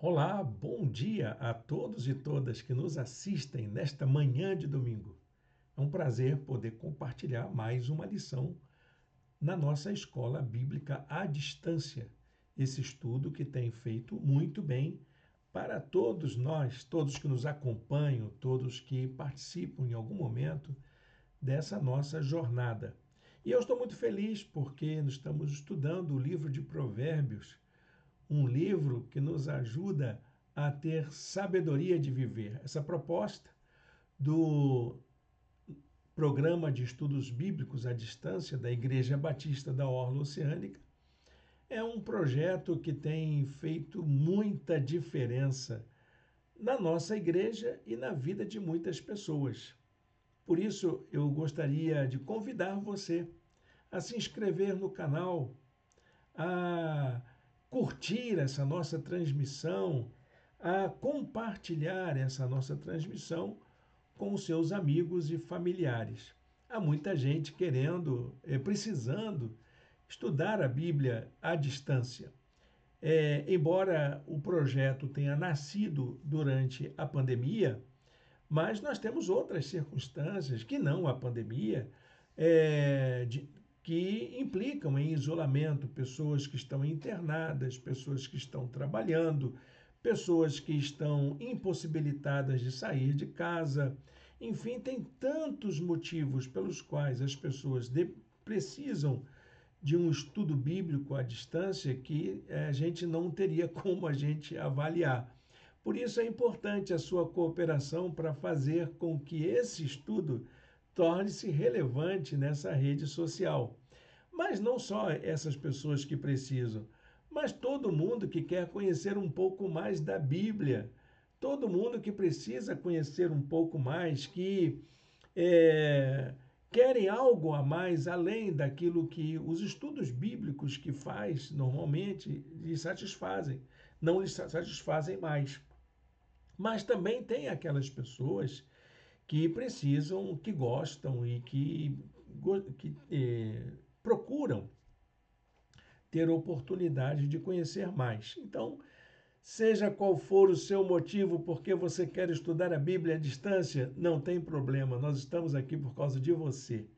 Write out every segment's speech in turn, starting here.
Olá, bom dia a todos e todas que nos assistem nesta manhã de domingo. É um prazer poder compartilhar mais uma lição na nossa escola bíblica à distância. Esse estudo que tem feito muito bem para todos nós, todos que nos acompanham, todos que participam em algum momento dessa nossa jornada. E eu estou muito feliz porque nós estamos estudando o livro de Provérbios, um livro que nos ajuda a ter sabedoria de viver. Essa proposta do Programa de Estudos Bíblicos à Distância da Igreja Batista da Orla Oceânica é um projeto que tem feito muita diferença na nossa igreja e na vida de muitas pessoas. Por isso, eu gostaria de convidar você a se inscrever no canal, a curtir essa nossa transmissão, a compartilhar essa nossa transmissão com os seus amigos e familiares. Há muita gente querendo, precisando estudar a Bíblia à distância. Embora o projeto tenha nascido durante a pandemia, mas nós temos outras circunstâncias que não a pandemia, que implicam em isolamento, pessoas que estão internadas, pessoas que estão trabalhando, pessoas que estão impossibilitadas de sair de casa. Enfim, tem tantos motivos pelos quais as pessoas precisam de um estudo bíblico à distância que a gente não teria como a gente avaliar. Por isso é importante a sua cooperação para fazer com que esse estudo torne-se relevante nessa rede social. Mas não só essas pessoas que precisam, mas todo mundo que quer conhecer um pouco mais da Bíblia, todo mundo que precisa conhecer um pouco mais, que é, querem algo a mais além daquilo que os estudos bíblicos que faz normalmente lhes satisfazem, não lhes satisfazem mais. Mas também tem aquelas pessoas que precisam, que gostam e que procuram ter oportunidade de conhecer mais. Então, seja qual for o seu motivo porque você quer estudar a Bíblia à distância, não tem problema, nós estamos aqui por causa de você.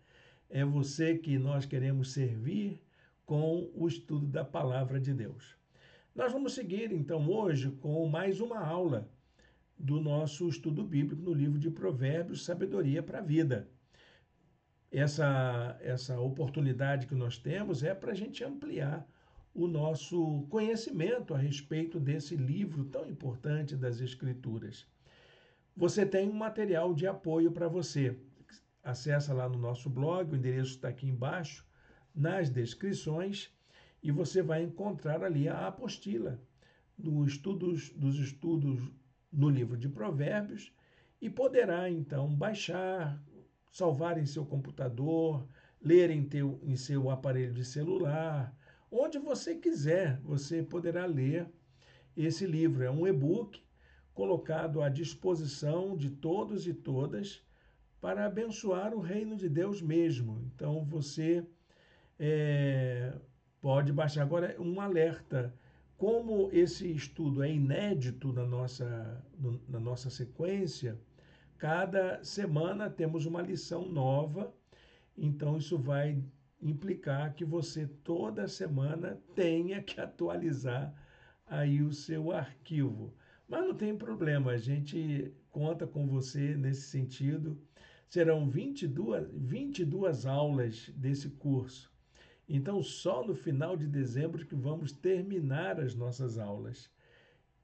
É você que nós queremos servir com o estudo da palavra de Deus. Nós vamos seguir então hoje com mais uma aula do nosso estudo bíblico no livro de Provérbios, Sabedoria para a Vida. Essa oportunidade que nós temos é para a gente ampliar o nosso conhecimento a respeito desse livro tão importante das Escrituras. Você tem um material de apoio para você. Acesse lá no nosso blog, o endereço está aqui embaixo, nas descrições, e você vai encontrar ali a apostila dos estudos no livro de Provérbios e poderá então baixar, salvar em seu computador, ler em seu aparelho de celular, onde você quiser, você poderá ler esse livro. É um e-book colocado à disposição de todos e todas para abençoar o reino de Deus mesmo. Então você é, pode baixar agora um alerta. Como esse estudo é inédito na nossa sequência, cada semana temos uma lição nova, então isso vai implicar que você toda semana tenha que atualizar aí o seu arquivo. Mas não tem problema, a gente conta com você nesse sentido. Serão 22 aulas desse curso. Então, só no final de dezembro que vamos terminar as nossas aulas.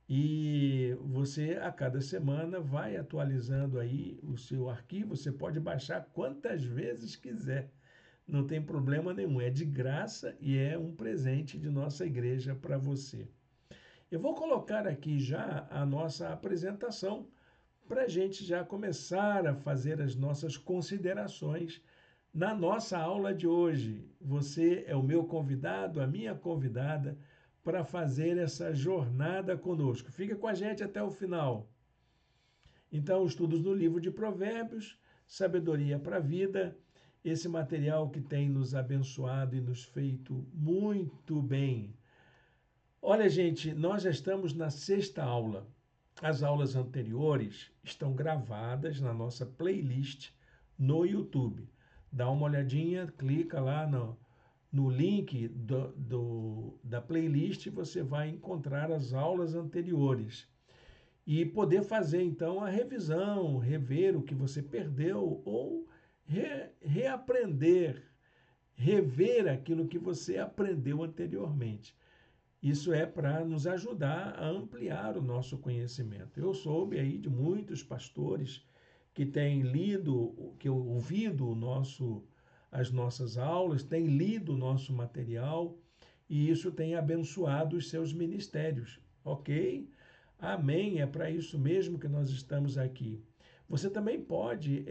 E você, a cada semana, vai atualizando aí o seu arquivo. Você pode baixar quantas vezes quiser. Não tem problema nenhum. É de graça e é um presente de nossa igreja para você. Eu vou colocar aqui já a nossa apresentação para a gente já começar a fazer as nossas considerações na nossa aula de hoje. Você é o meu convidado, a minha convidada, para fazer essa jornada conosco. Fica com a gente até o final. Então, estudos no livro de Provérbios, Sabedoria para a Vida, esse material que tem nos abençoado e nos feito muito bem. Olha, gente, nós já estamos na sexta aula. As aulas anteriores estão gravadas na nossa playlist no YouTube. Dá uma olhadinha, clica lá no link da playlist, você vai encontrar as aulas anteriores e poder fazer então a revisão, rever o que você perdeu ou reaprender, rever aquilo que você aprendeu anteriormente. Isso é para nos ajudar a ampliar o nosso conhecimento. Eu soube aí de muitos pastores que têm lido, que ouvido as nossas aulas, têm lido o nosso material e isso tem abençoado os seus ministérios. Ok? Amém. É para isso mesmo que nós estamos aqui. Você também pode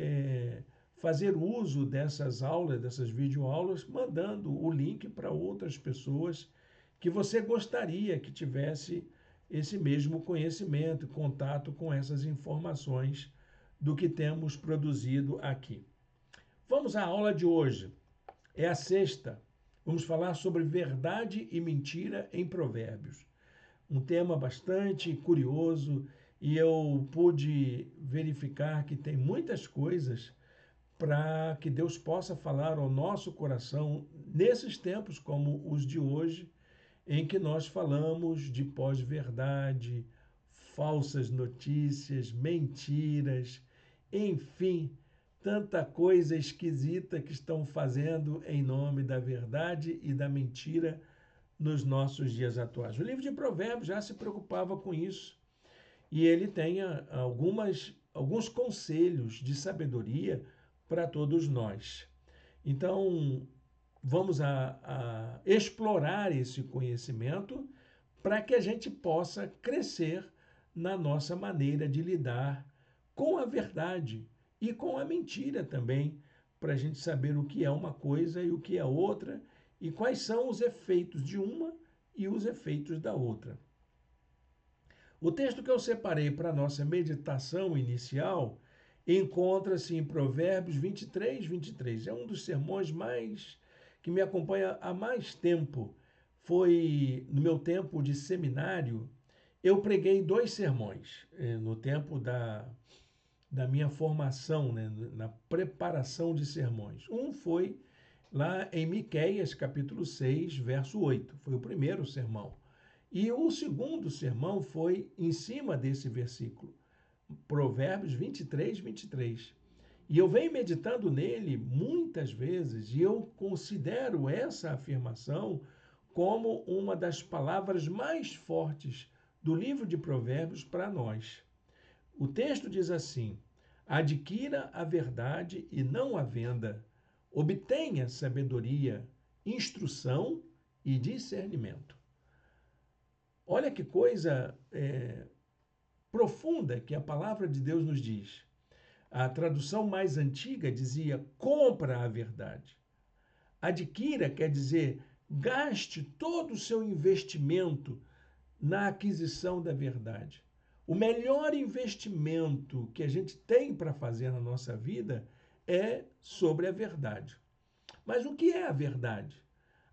fazer uso dessas aulas, dessas videoaulas, mandando o link para outras pessoas que você gostaria que tivesse esse mesmo conhecimento, contato com essas informações do que temos produzido aqui. Vamos à aula de hoje. É a sexta. Vamos falar sobre verdade e mentira em Provérbios. Um tema bastante curioso e eu pude verificar que tem muitas coisas para que Deus possa falar ao nosso coração nesses tempos como os de hoje, em que nós falamos de pós-verdade, falsas notícias, mentiras, enfim, tanta coisa esquisita que estão fazendo em nome da verdade e da mentira nos nossos dias atuais. O livro de Provérbios já se preocupava com isso e ele tem alguns conselhos de sabedoria para todos nós. Então, vamos a explorar esse conhecimento para que a gente possa crescer na nossa maneira de lidar com a verdade e com a mentira também, para a gente saber o que é uma coisa e o que é outra e quais são os efeitos de uma e os efeitos da outra. O texto que eu separei para a nossa meditação inicial encontra-se em Provérbios 23. É um dos sermões que me acompanha há mais tempo. Foi no meu tempo de seminário, eu preguei 2 sermões no tempo da minha formação, né, na preparação de sermões. Um foi lá em Miqueias, capítulo 6, verso 8. Foi o primeiro sermão. E o segundo sermão foi em cima desse versículo, Provérbios 23. E eu venho meditando nele muitas vezes e eu considero essa afirmação como uma das palavras mais fortes do livro de Provérbios para nós. O texto diz assim: adquira a verdade e não a venda, obtenha sabedoria, instrução e discernimento. Olha que coisa profunda que a palavra de Deus nos diz. A tradução mais antiga dizia: compra a verdade. Adquira quer dizer gaste todo o seu investimento na aquisição da verdade. O melhor investimento que a gente tem para fazer na nossa vida é sobre a verdade. Mas o que é a verdade?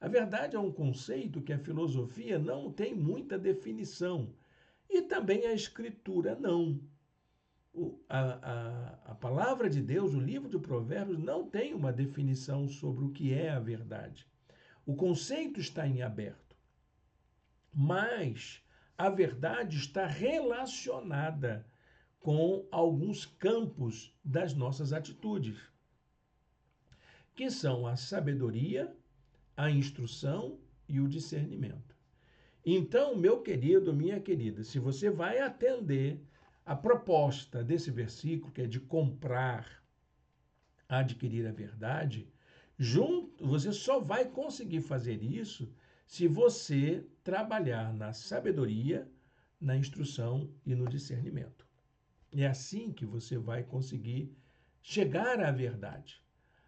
A verdade é um conceito que a filosofia não tem muita definição e também a escritura não. A palavra de Deus, o livro de Provérbios, não tem uma definição sobre o que é a verdade. O conceito está em aberto, mas a verdade está relacionada com alguns campos das nossas atitudes, que são a sabedoria, a instrução e o discernimento. Então, meu querido, minha querida, se você vai atender a proposta desse versículo, que é de comprar, adquirir a verdade, você só vai conseguir fazer isso se você trabalhar na sabedoria, na instrução e no discernimento. É assim que você vai conseguir chegar à verdade.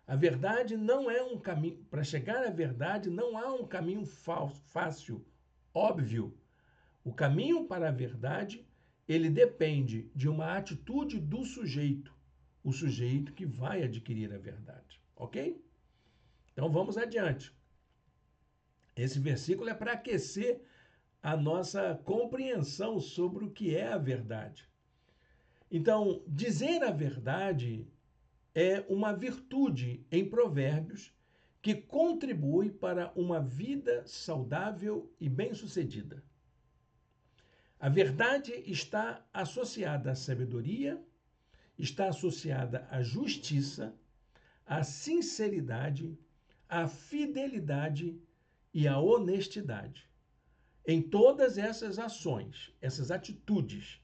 A verdade não é um caminho. Para chegar à verdade, não há um caminho fácil, óbvio. O caminho para a verdade, ele depende de uma atitude do sujeito, o sujeito que vai adquirir a verdade, ok? Então vamos adiante. Esse versículo é para aquecer a nossa compreensão sobre o que é a verdade. Então, dizer a verdade é uma virtude em Provérbios que contribui para uma vida saudável e bem-sucedida. A verdade está associada à sabedoria, está associada à justiça, à sinceridade, à fidelidade e à honestidade. Em todas essas ações, essas atitudes,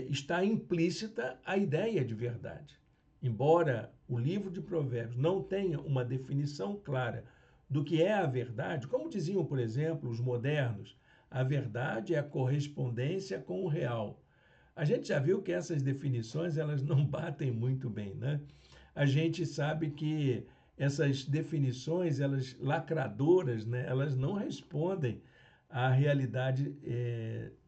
está implícita a ideia de verdade. Embora o livro de Provérbios não tenha uma definição clara do que é a verdade, como diziam, por exemplo, os modernos, a verdade é a correspondência com o real. A gente já viu que essas definições elas não batem muito bem, né? A gente sabe que essas definições, elas lacradoras, né? Elas não respondem à realidade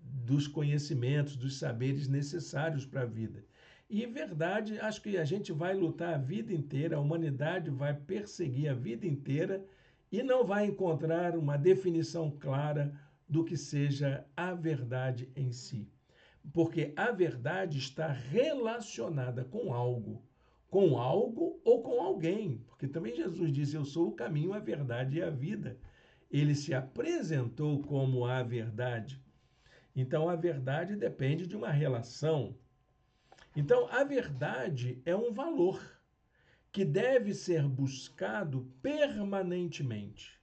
dos conhecimentos, dos saberes necessários para a vida. E verdade, acho que a gente vai lutar a vida inteira, a humanidade vai perseguir a vida inteira e não vai encontrar uma definição clara do que seja a verdade em si. Porque a verdade está relacionada com algo ou com alguém. Porque também Jesus disse: Eu sou o caminho, a verdade e a vida. Ele se apresentou como a verdade. Então, a verdade depende de uma relação. Então, a verdade é um valor que deve ser buscado permanentemente.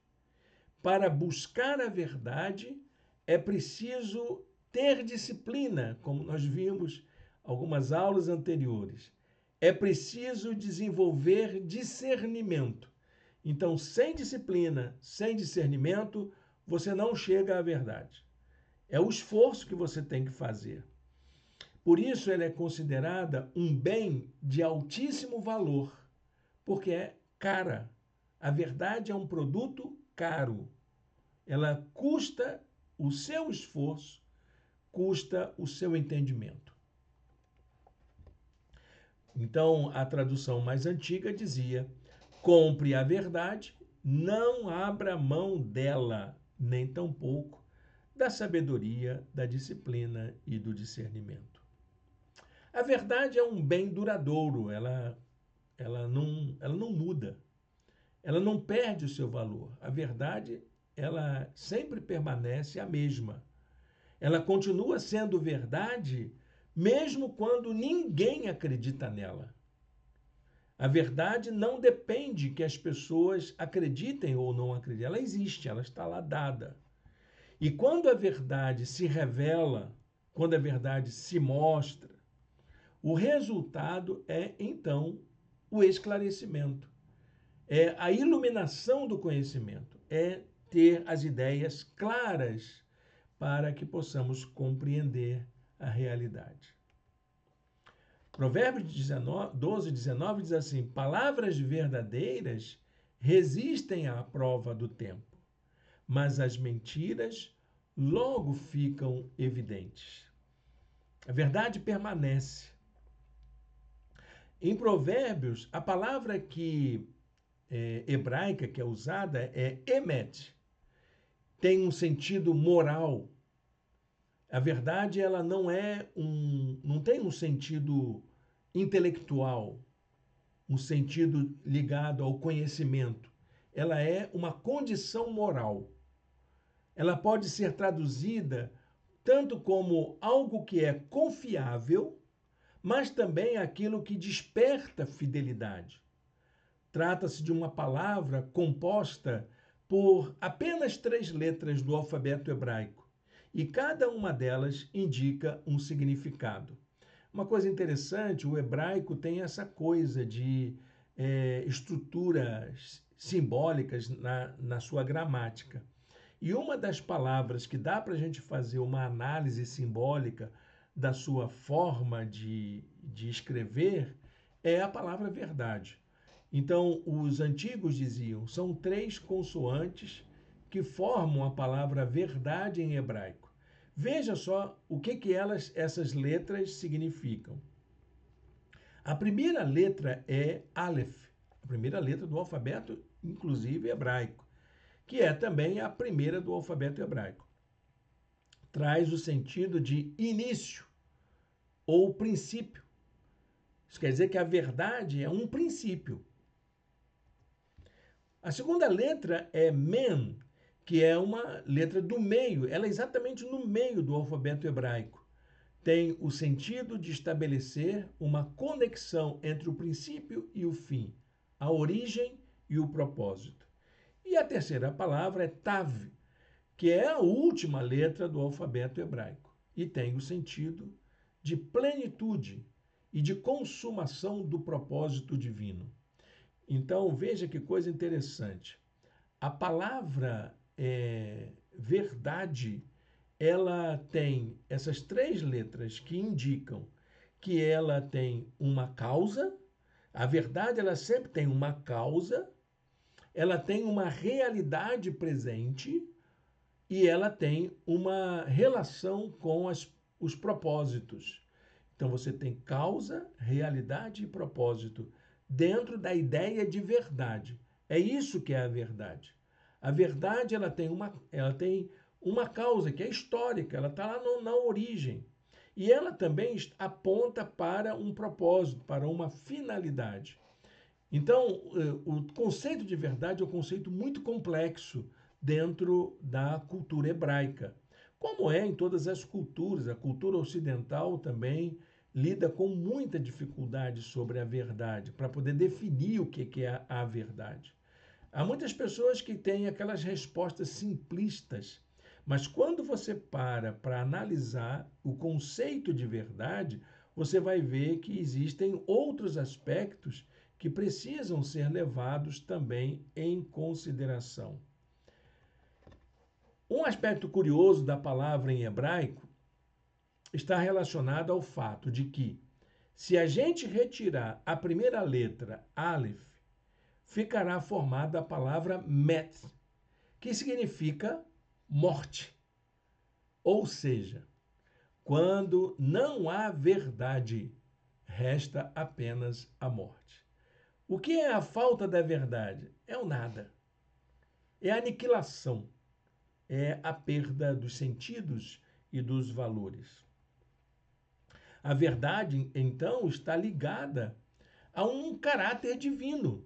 Para buscar a verdade, é preciso ter disciplina, como nós vimos algumas aulas anteriores. É preciso desenvolver discernimento. Então, sem disciplina, sem discernimento, você não chega à verdade. É o esforço que você tem que fazer. Por isso, ela é considerada um bem de altíssimo valor, porque é cara. A verdade é um produto caro. Ela custa o seu esforço, custa o seu entendimento. Então, a tradução mais antiga dizia: compre a verdade, não abra mão dela, nem tampouco da sabedoria, da disciplina e do discernimento. A verdade é um bem duradouro, ela não muda, ela não perde o seu valor. A verdade, ela sempre permanece a mesma. Ela continua sendo verdade mesmo quando ninguém acredita nela. A verdade não depende que as pessoas acreditem ou não acreditem. Ela existe, ela está lá dada. E quando a verdade se revela, quando a verdade se mostra, o resultado é, então, o esclarecimento. É a iluminação do conhecimento. É ter as ideias claras para que possamos compreender a realidade. Provérbios 12, 19 diz assim: palavras verdadeiras resistem à prova do tempo, mas as mentiras logo ficam evidentes. A verdade permanece. Em Provérbios, a palavra hebraica que é usada é emet. Tem um sentido moral. A verdade ela não tem um sentido intelectual, um sentido ligado ao conhecimento. Ela é uma condição moral. Ela pode ser traduzida tanto como algo que é confiável, mas também aquilo que desperta fidelidade. Trata-se de uma palavra composta por apenas 3 letras do alfabeto hebraico, e cada uma delas indica um significado. Uma coisa interessante, o hebraico tem essa coisa de estruturas simbólicas na sua gramática. E uma das palavras que dá para a gente fazer uma análise simbólica da sua forma de escrever é a palavra verdade. Então, os antigos diziam, são 3 consoantes que formam a palavra verdade em hebraico. Veja só o que essas letras significam. A primeira letra é Aleph, a primeira letra do alfabeto, inclusive hebraico, que é também a primeira do alfabeto hebraico. traz o sentido de início ou princípio. Isso quer dizer que a verdade é um princípio. A segunda letra é men, que é uma letra do meio. Ela é exatamente no meio do alfabeto hebraico. Tem o sentido de estabelecer uma conexão entre o princípio e o fim, a origem e o propósito. E a terceira palavra é tav, que é a última letra do alfabeto hebraico e tem o sentido de plenitude e de consumação do propósito divino. Então, veja que coisa interessante. A palavra verdade, ela tem essas três letras que indicam que ela tem uma causa. A verdade, ela sempre tem uma causa, ela tem uma realidade presente e ela tem uma relação com os propósitos. Então você tem causa, realidade e propósito dentro da ideia de verdade. É isso que é a verdade. A verdade ela tem uma causa que é histórica, ela está lá na origem. E ela também aponta para um propósito, para uma finalidade. Então, o conceito de verdade é um conceito muito complexo dentro da cultura hebraica, como é em todas as culturas. A cultura ocidental também lida com muita dificuldade sobre a verdade, para poder definir o que é a verdade. Há muitas pessoas que têm aquelas respostas simplistas, mas quando você para analisar o conceito de verdade, você vai ver que existem outros aspectos que precisam ser levados também em consideração. Um aspecto curioso da palavra em hebraico está relacionado ao fato de que, se a gente retirar a primeira letra, Aleph, ficará formada a palavra met, que significa morte. Ou seja, quando não há verdade, resta apenas a morte. O que é a falta da verdade? É o nada. É a aniquilação. É a perda dos sentidos e dos valores. A verdade, então, está ligada a um caráter divino.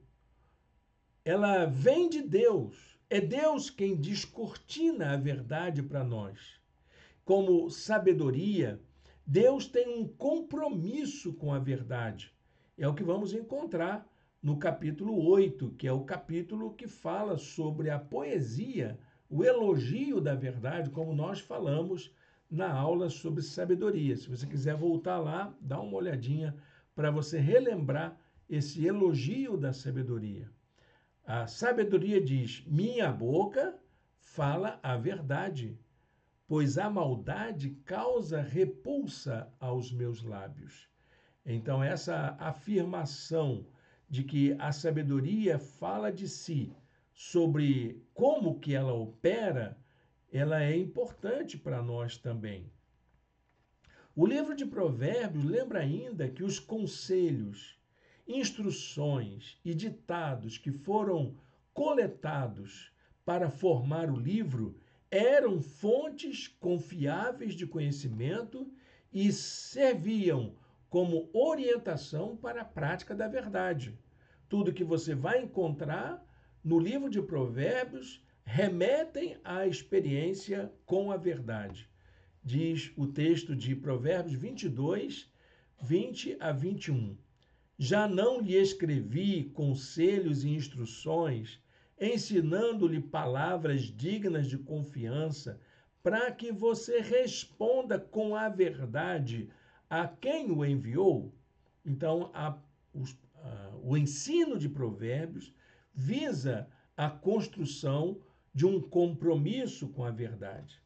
Ela vem de Deus. É Deus quem descortina a verdade para nós. Como sabedoria, Deus tem um compromisso com a verdade. É o que vamos encontrar no capítulo 8, que é o capítulo que fala sobre a poesia, o elogio da verdade, como nós falamos na aula sobre sabedoria. Se você quiser voltar lá, dá uma olhadinha para você relembrar esse elogio da sabedoria. A sabedoria diz: minha boca fala a verdade, pois a maldade causa repulsa aos meus lábios. Então, essa afirmação de que a sabedoria fala de si, sobre como que ela opera, ela é importante para nós também. O livro de Provérbios lembra ainda que os conselhos, instruções e ditados que foram coletados para formar o livro eram fontes confiáveis de conhecimento e serviam como orientação para a prática da verdade. Tudo que você vai encontrar no livro de Provérbios remetem à experiência com a verdade. Diz o texto de Provérbios 22, 20 a 21. Já não lhe escrevi conselhos e instruções, ensinando-lhe palavras dignas de confiança, para que você responda com a verdade a quem o enviou? Então, o ensino de Provérbios visa a construção de um compromisso com a verdade.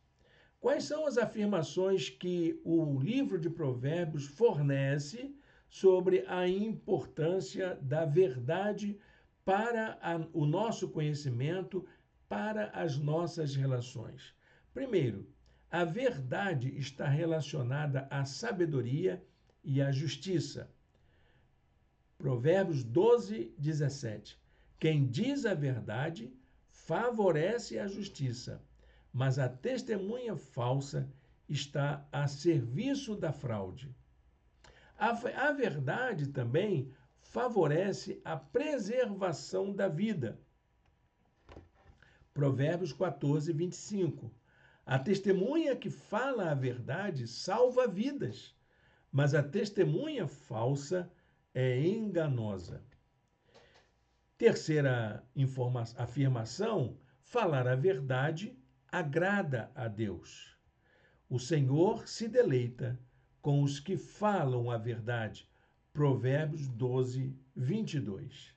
Quais são as afirmações que o livro de Provérbios fornece sobre a importância da verdade para o nosso conhecimento, para as nossas relações? Primeiro, a verdade está relacionada à sabedoria e à justiça. Provérbios 12, 17. Quem diz a verdade favorece a justiça, mas a testemunha falsa está a serviço da fraude. A verdade também favorece a preservação da vida. Provérbios 14, 25. A testemunha que fala a verdade salva vidas, mas a testemunha falsa é enganosa. Terceira afirmação: falar a verdade agrada a Deus. O Senhor se deleita com os que falam a verdade. Provérbios 12, 22.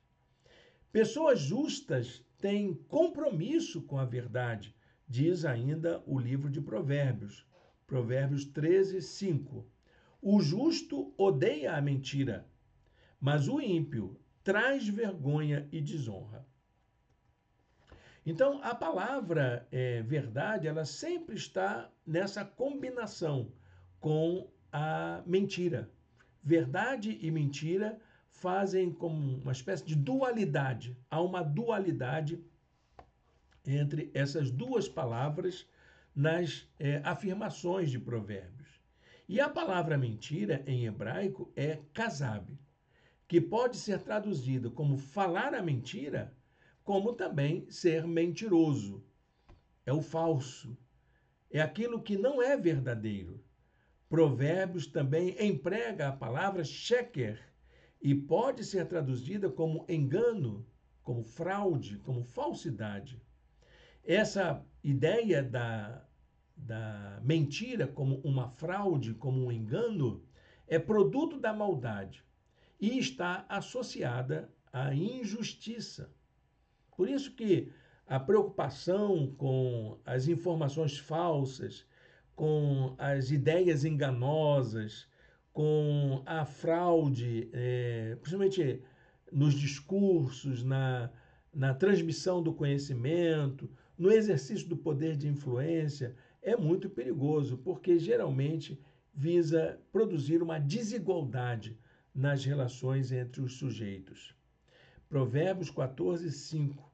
Pessoas justas têm compromisso com a verdade, diz ainda o livro de Provérbios. Provérbios 13, 5. O justo odeia a mentira, mas o ímpio traz vergonha e desonra. Então, a palavra verdade, ela sempre está nessa combinação com a mentira. Verdade e mentira fazem como uma espécie de dualidade. Há uma dualidade entre essas duas palavras nas afirmações de Provérbios. E a palavra mentira, em hebraico, é kazab, que pode ser traduzida como falar a mentira, como também ser mentiroso. É o falso. É aquilo que não é verdadeiro. Provérbios também emprega a palavra sheker e pode ser traduzida como engano, como fraude, como falsidade. Essa ideia da mentira como uma fraude, como um engano, é produto da maldade e está associada à injustiça. Por isso que a preocupação com as informações falsas, com as ideias enganosas, com a fraude, principalmente nos discursos, na transmissão do conhecimento, no exercício do poder de influência, é muito perigoso, porque geralmente visa produzir uma desigualdade nas relações entre os sujeitos. Provérbios 14, 5.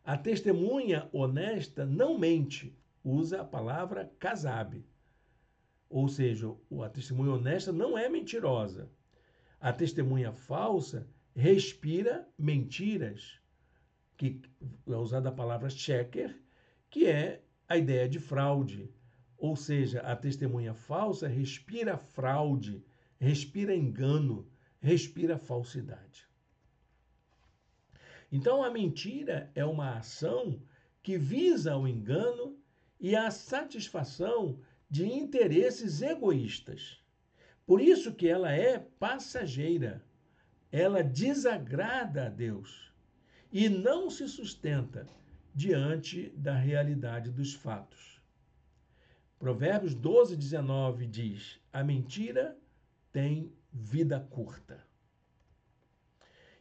A testemunha honesta não mente, usa a palavra kazab. Ou seja, a testemunha honesta não é mentirosa. A testemunha falsa respira mentiras, que é usada a palavra sheker, que é a ideia de fraude. Ou seja, a testemunha falsa respira fraude, respira engano, respira falsidade. Então, a mentira é uma ação que visa o engano e a satisfação de interesses egoístas. Por isso que ela é passageira, ela desagrada a Deus e não se sustenta diante da realidade dos fatos. Provérbios 12, 19 diz: a mentira tem vida curta.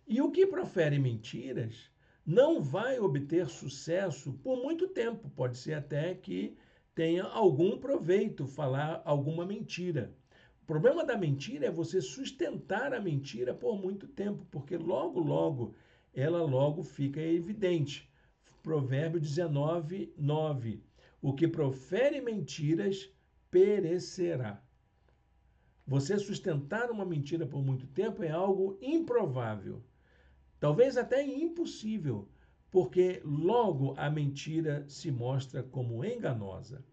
E o que profere mentiras não vai obter sucesso por muito tempo. Pode ser até que tenha algum proveito falar alguma mentira. O problema da mentira é você sustentar a mentira por muito tempo, porque logo, logo, ela logo fica evidente. Provérbio 19, 9. O que profere mentiras perecerá. Você sustentar uma mentira por muito tempo é algo improvável. Talvez até impossível, porque logo a mentira se mostra como enganosa.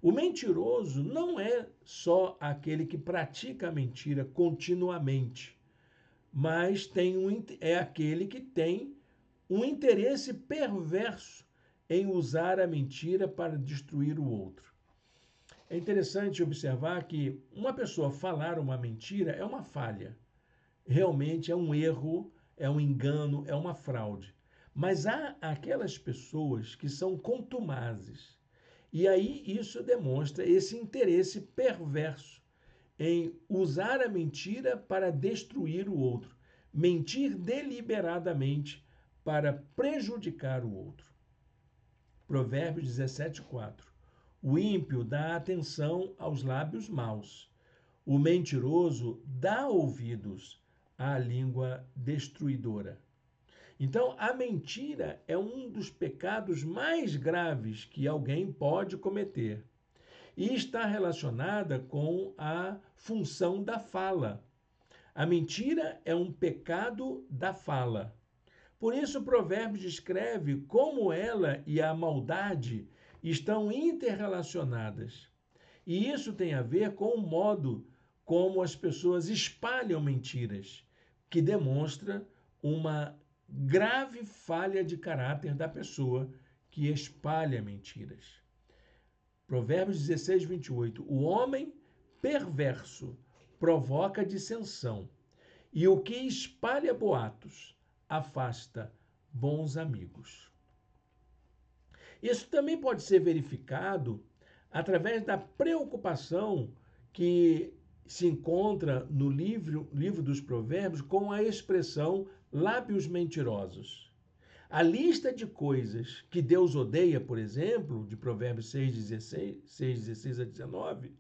O mentiroso não é só aquele que pratica a mentira continuamente, mas é aquele que tem um interesse perverso em usar a mentira para destruir o outro. É interessante observar que uma pessoa falar uma mentira é uma falha, realmente é um erro, é um engano, é uma fraude. Mas há aquelas pessoas que são contumazes. E aí isso demonstra esse interesse perverso em usar a mentira para destruir o outro. Mentir deliberadamente para prejudicar o outro. Provérbios 17, 4. O ímpio dá atenção aos lábios maus. O mentiroso dá ouvidos à língua destruidora. Então, a mentira é um dos pecados mais graves que alguém pode cometer. e está relacionada com a função da fala. A mentira é um pecado da fala. Por isso, Provérbios descreve como ela e a maldade estão interrelacionadas. E isso tem a ver com o modo como as pessoas espalham mentiras, que demonstra uma grave falha de caráter da pessoa que espalha mentiras. Provérbios 16, 28. O homem perverso provoca dissensão, e o que espalha boatos afasta bons amigos. Isso também pode ser verificado através da preocupação que se encontra no livro dos Provérbios com a expressão lábios mentirosos. A lista de coisas que Deus odeia, por exemplo, de Provérbios 6, 16 a 19,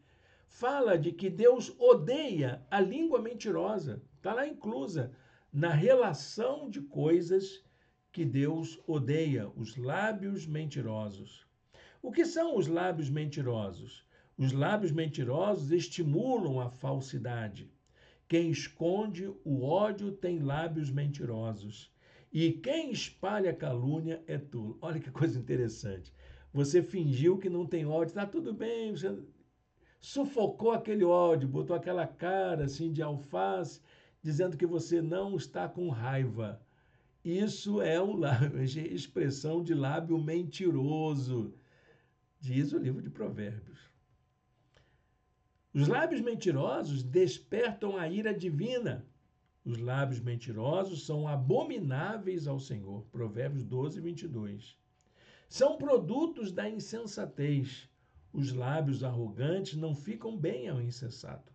fala de que Deus odeia a língua mentirosa. Está lá inclusa na relação de coisas que Deus odeia, os lábios mentirosos. O que são os lábios mentirosos? Os lábios mentirosos estimulam a falsidade. Quem esconde o ódio tem lábios mentirosos. E quem espalha calúnia é tolo. Olha que coisa interessante. Você fingiu que não tem ódio, está tudo bem, você sufocou aquele ódio, botou aquela cara assim de alface, dizendo que você não está com raiva. Isso é uma expressão de lábio mentiroso, diz o livro de Provérbios. Os lábios mentirosos despertam a ira divina. Os lábios mentirosos são abomináveis ao Senhor. Provérbios 12, 22. São produtos da insensatez. Os lábios arrogantes não ficam bem ao insensato.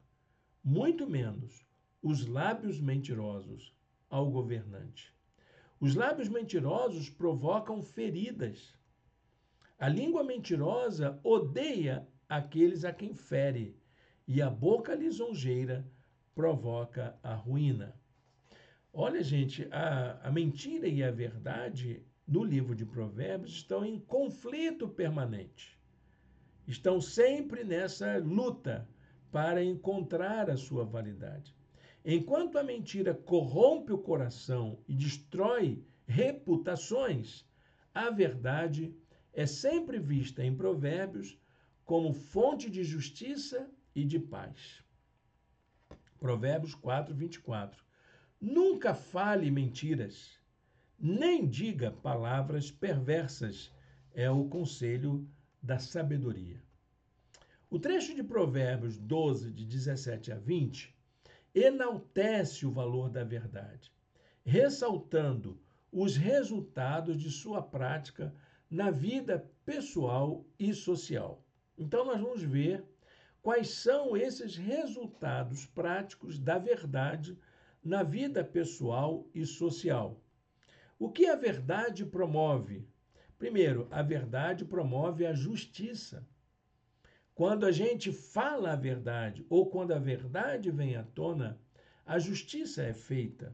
Muito menos os lábios mentirosos ao governante. Os lábios mentirosos provocam feridas. A língua mentirosa odeia aqueles a quem fere, e a boca lisonjeira provoca a ruína. Olha, gente, a mentira e a verdade no livro de Provérbios estão em conflito permanente. Estão sempre nessa luta para encontrar a sua validade. Enquanto a mentira corrompe o coração e destrói reputações, a verdade é sempre vista em Provérbios como fonte de justiça e de paz. Provérbios 4, 24. Nunca fale mentiras, nem diga palavras perversas, é o conselho da sabedoria. O trecho de Provérbios 12, de 17 a 20, enaltece o valor da verdade, ressaltando os resultados de sua prática na vida pessoal e social. Então, nós vamos ver quais são esses resultados práticos da verdade na vida pessoal e social. O que a verdade promove? Primeiro, a verdade promove a justiça. Quando a gente fala a verdade ou quando a verdade vem à tona, a justiça é feita.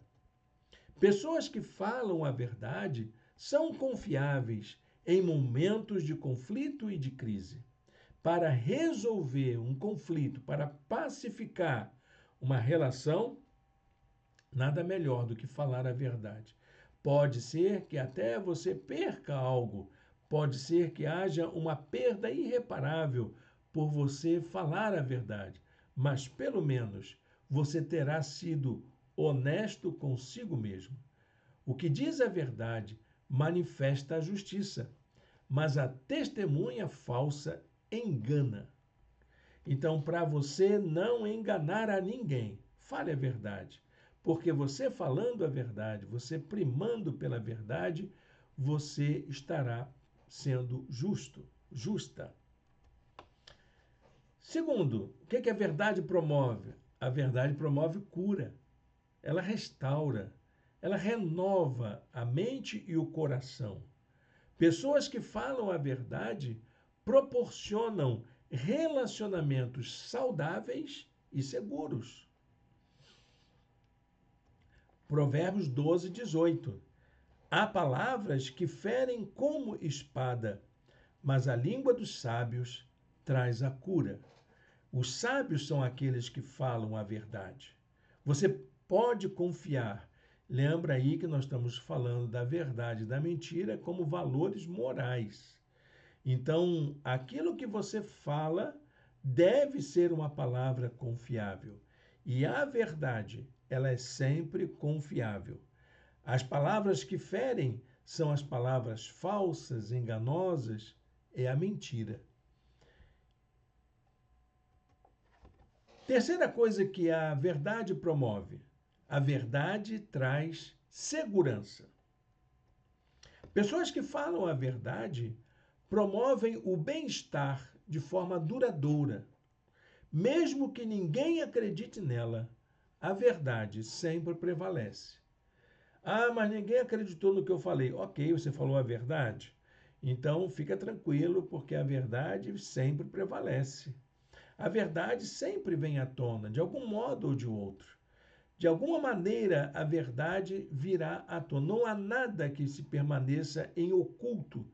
Pessoas que falam a verdade são confiáveis em momentos de conflito e de crise. Para resolver um conflito, para pacificar uma relação, nada melhor do que falar a verdade. Pode ser que até você perca algo, pode ser que haja uma perda irreparável por você falar a verdade, mas pelo menos você terá sido honesto consigo mesmo. O que diz a verdade manifesta a justiça, mas a testemunha falsa engana. Então, para você não enganar a ninguém, fale a verdade. Porque você falando a verdade, você primando pela verdade, você estará sendo justo, justa. Segundo, o que a verdade promove? A verdade promove cura. Ela restaura, ela renova a mente e o coração. Pessoas que falam a verdade proporcionam relacionamentos saudáveis e seguros. Provérbios 12, 18. Há palavras que ferem como espada, mas a língua dos sábios traz a cura. Os sábios são aqueles que falam a verdade. Você pode confiar. Lembra aí que nós estamos falando da verdade e da mentira como valores morais. Então, aquilo que você fala deve ser uma palavra confiável. E a verdade, ela é sempre confiável. As palavras que ferem são as palavras falsas, enganosas, é a mentira. Terceira coisa que a verdade promove: a verdade traz segurança. Pessoas que falam a verdade promovem o bem-estar de forma duradoura. Mesmo que ninguém acredite nela, a verdade sempre prevalece. Ah, mas ninguém acreditou no que eu falei. Ok, você falou a verdade. Então fica tranquilo, porque a verdade sempre prevalece. A verdade sempre vem à tona, de algum modo ou de outro. De alguma maneira, a verdade virá à tona. Não há nada que se permaneça em oculto,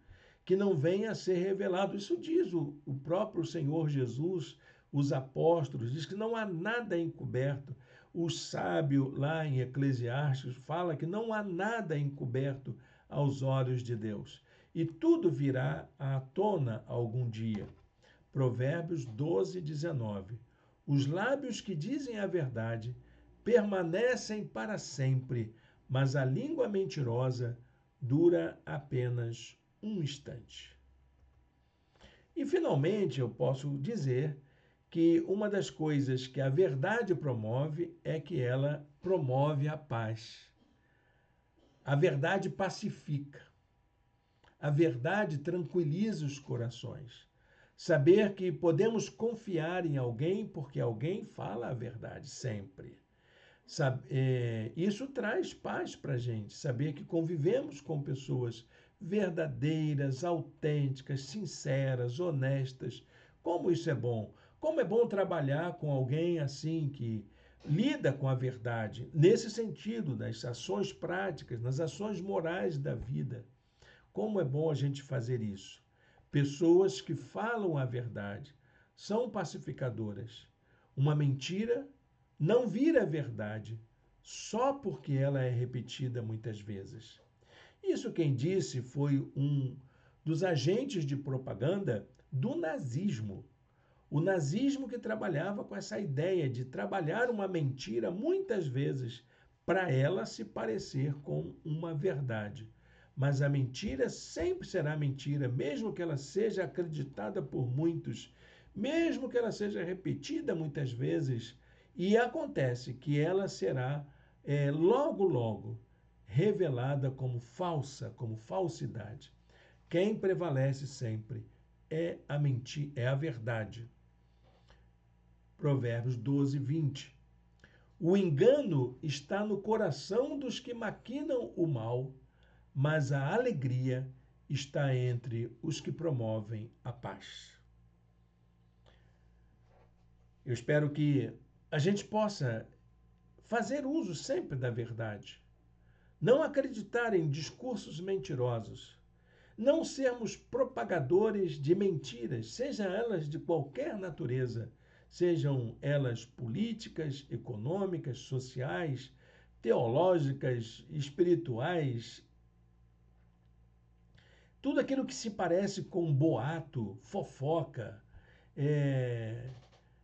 que não venha a ser revelado. Isso diz o próprio Senhor Jesus, os apóstolos, diz que não há nada encoberto. O sábio, lá em Eclesiastes, fala que não há nada encoberto aos olhos de Deus. E tudo virá à tona algum dia. Provérbios 12, 19. Os lábios que dizem a verdade permanecem para sempre, mas a língua mentirosa dura apenas um instante. E, finalmente, eu posso dizer que uma das coisas que a verdade promove é que ela promove a paz. A verdade pacifica. A verdade tranquiliza os corações. Saber que podemos confiar em alguém porque alguém fala a verdade sempre. Isso traz paz para a gente, saber que convivemos com pessoas verdadeiras, autênticas, sinceras, honestas. Como isso é bom! Como é bom trabalhar com alguém assim que lida com a verdade, nesse sentido, das ações práticas, nas ações morais da vida. Como é bom a gente fazer isso. Pessoas que falam a verdade são pacificadoras. Uma mentira não vira verdade só porque ela é repetida muitas vezes. Isso quem disse foi um dos agentes de propaganda do nazismo. O nazismo que trabalhava com essa ideia de trabalhar uma mentira muitas vezes para ela se parecer com uma verdade. Mas a mentira sempre será mentira, mesmo que ela seja acreditada por muitos, mesmo que ela seja repetida muitas vezes, e acontece que ela será logo, logo revelada como falsa, como falsidade. Quem prevalece sempre é a mentira, é a verdade. Provérbios 12, 20. O engano está no coração dos que maquinam o mal, mas a alegria está entre os que promovem a paz. Eu espero que a gente possa fazer uso sempre da verdade, não acreditar em discursos mentirosos, não sermos propagadores de mentiras, sejam elas de qualquer natureza, sejam elas políticas, econômicas, sociais, teológicas, espirituais. Tudo aquilo que se parece com boato, fofoca,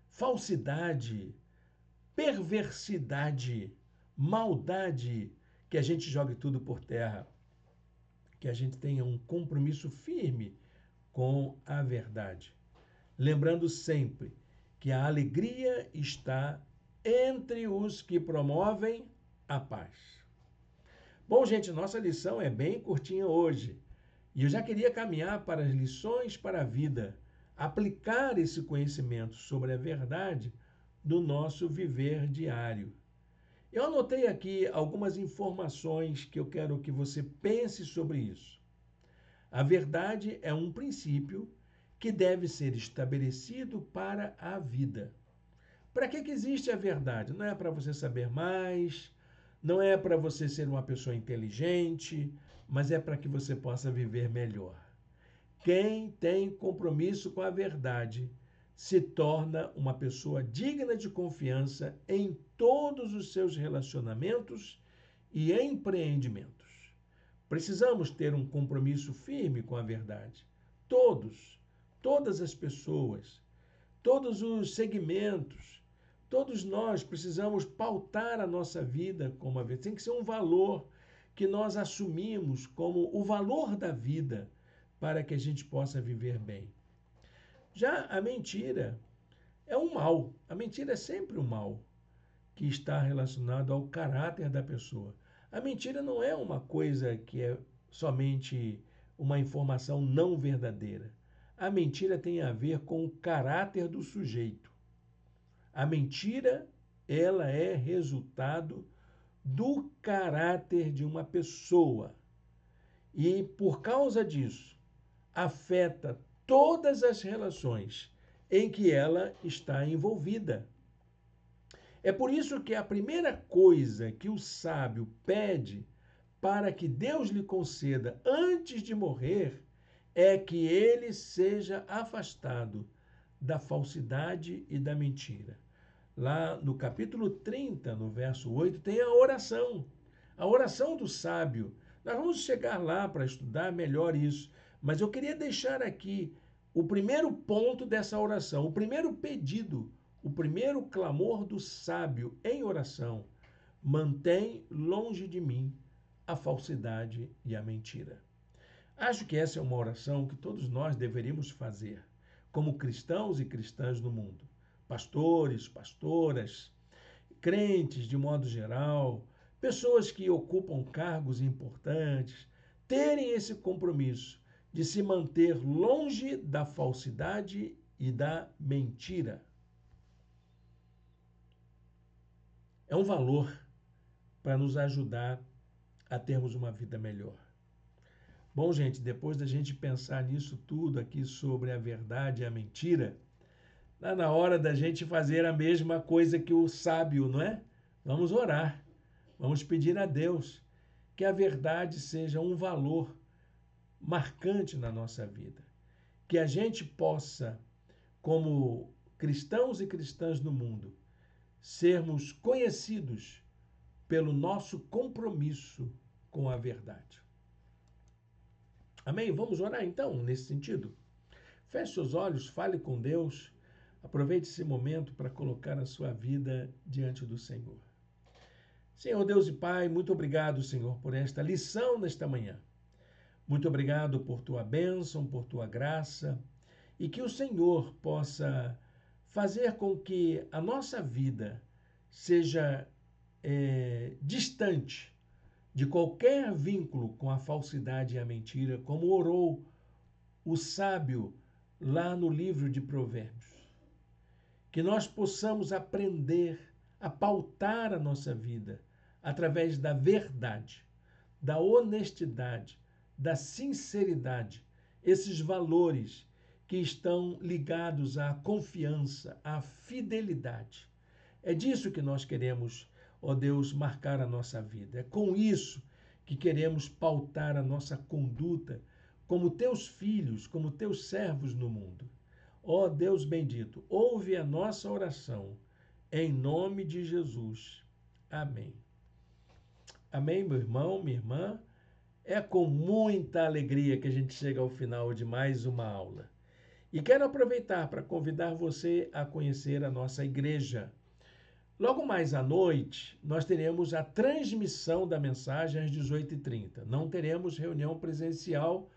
falsidade, perversidade, maldade, que a gente jogue tudo por terra, que a gente tenha um compromisso firme com a verdade. Lembrando sempre que a alegria está entre os que promovem a paz. Bom, gente, nossa lição é bem curtinha hoje. E eu já queria caminhar para as lições para a vida, aplicar esse conhecimento sobre a verdade no nosso viver diário. Eu anotei aqui algumas informações que eu quero que você pense sobre isso. A verdade é um princípio que deve ser estabelecido para a vida. Para que existe a verdade? Não é para você saber mais, não é para você ser uma pessoa inteligente, mas é para que você possa viver melhor. Quem tem compromisso com a verdade se torna uma pessoa digna de confiança em todos os seus relacionamentos e empreendimentos. Precisamos ter um compromisso firme com a verdade. Todas as pessoas, todos os segmentos, todos nós precisamos pautar a nossa vida como a verdade. Tem que ser um valor que nós assumimos como o valor da vida para que a gente possa viver bem. Já a mentira é um mal. A mentira é sempre um mal que está relacionado ao caráter da pessoa. A mentira não é uma coisa que é somente uma informação não verdadeira. A mentira tem a ver com o caráter do sujeito. A mentira, ela é resultado do caráter de uma pessoa. E por causa disso, afeta todas as relações em que ela está envolvida. É por isso que a primeira coisa que o sábio pede para que Deus lhe conceda antes de morrer é que ele seja afastado da falsidade e da mentira. Lá no capítulo 30, no verso 8, tem a oração do sábio. Nós vamos chegar lá para estudar melhor isso, mas eu queria deixar aqui o primeiro ponto dessa oração, o primeiro pedido, o primeiro clamor do sábio em oração: mantém longe de mim a falsidade e a mentira. Acho que essa é uma oração que todos nós deveríamos fazer, como cristãos e cristãs no mundo. Pastores, pastoras, crentes de modo geral, pessoas que ocupam cargos importantes, terem esse compromisso de se manter longe da falsidade e da mentira. É um valor para nos ajudar a termos uma vida melhor. Bom, gente, depois da gente pensar nisso tudo aqui sobre a verdade e a mentira, está na hora da gente fazer a mesma coisa que o sábio, não é? Vamos orar, vamos pedir a Deus que a verdade seja um valor marcante na nossa vida. Que a gente possa, como cristãos e cristãs no mundo, sermos conhecidos pelo nosso compromisso com a verdade. Amém? Vamos orar então nesse sentido? Feche seus olhos, fale com Deus, aproveite esse momento para colocar a sua vida diante do Senhor. Senhor Deus e Pai, muito obrigado, Senhor, por esta lição nesta manhã. Muito obrigado por tua bênção, por tua graça, e que o Senhor possa fazer com que a nossa vida seja distante de qualquer vínculo com a falsidade e a mentira, como orou o sábio lá no livro de Provérbios. Que nós possamos aprender a pautar a nossa vida através da verdade, da honestidade, da sinceridade, esses valores que estão ligados à confiança, à fidelidade. É disso que nós queremos, ó Deus, marcar a nossa vida. É com isso que queremos pautar a nossa conduta como teus filhos, como teus servos no mundo. Ó Deus bendito, ouve a nossa oração, em nome de Jesus. Amém. Amém, meu irmão, minha irmã. É com muita alegria que a gente chega ao final de mais uma aula. E quero aproveitar para convidar você a conhecer a nossa igreja. Logo mais à noite, nós teremos a transmissão da mensagem às 18h30. Não teremos reunião presencial,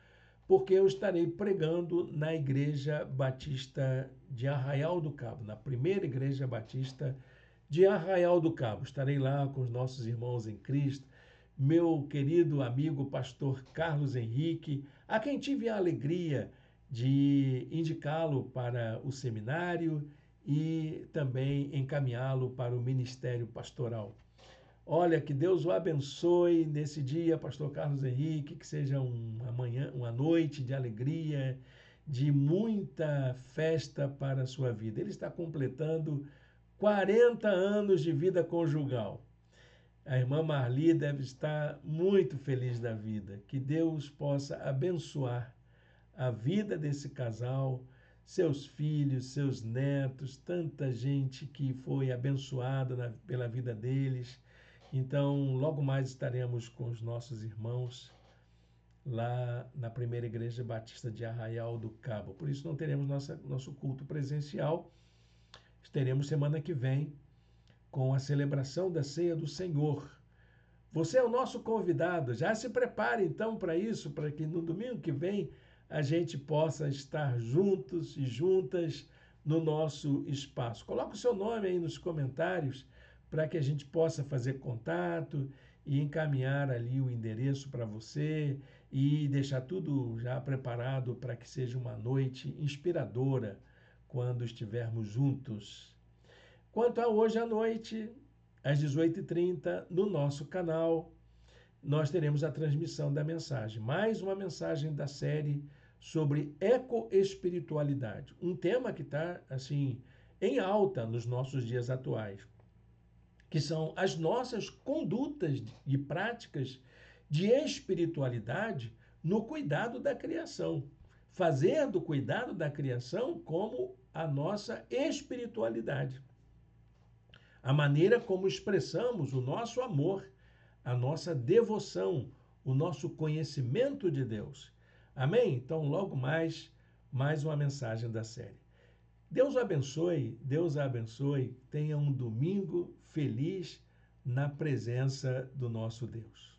porque eu estarei pregando na Igreja Batista de Arraial do Cabo, na primeira Igreja Batista de Arraial do Cabo. Estarei lá com os nossos irmãos em Cristo, meu querido amigo pastor Carlos Henrique, a quem tive a alegria de indicá-lo para o seminário e também encaminhá-lo para o ministério pastoral. Olha, que Deus o abençoe nesse dia, pastor Carlos Henrique, que seja uma noite de alegria, de muita festa para a sua vida. Ele está completando 40 anos de vida conjugal. A irmã Marli deve estar muito feliz da vida. Que Deus possa abençoar a vida desse casal, seus filhos, seus netos, tanta gente que foi abençoada pela vida deles. Então, logo mais estaremos com os nossos irmãos lá na primeira igreja batista de Arraial do Cabo. Por isso não teremos nosso culto presencial. Teremos semana que vem com a celebração da Ceia do Senhor. Você é o nosso convidado. Já se prepare então para isso, para que no domingo que vem a gente possa estar juntos e juntas no nosso espaço. Coloque o seu nome aí nos comentários para que a gente possa fazer contato e encaminhar ali o endereço para você e deixar tudo já preparado para que seja uma noite inspiradora quando estivermos juntos. Quanto a hoje à noite, às 18h30, no nosso canal, nós teremos a transmissão da mensagem. Mais uma mensagem da série sobre ecoespiritualidade. Um tema que está, assim, em alta nos nossos dias atuais, que são as nossas condutas e práticas de espiritualidade no cuidado da criação. Fazer do cuidado da criação como a nossa espiritualidade. A maneira como expressamos o nosso amor, a nossa devoção, o nosso conhecimento de Deus. Amém? Então, logo mais uma mensagem da série. Deus a abençoe, tenha um domingo feliz na presença do nosso Deus.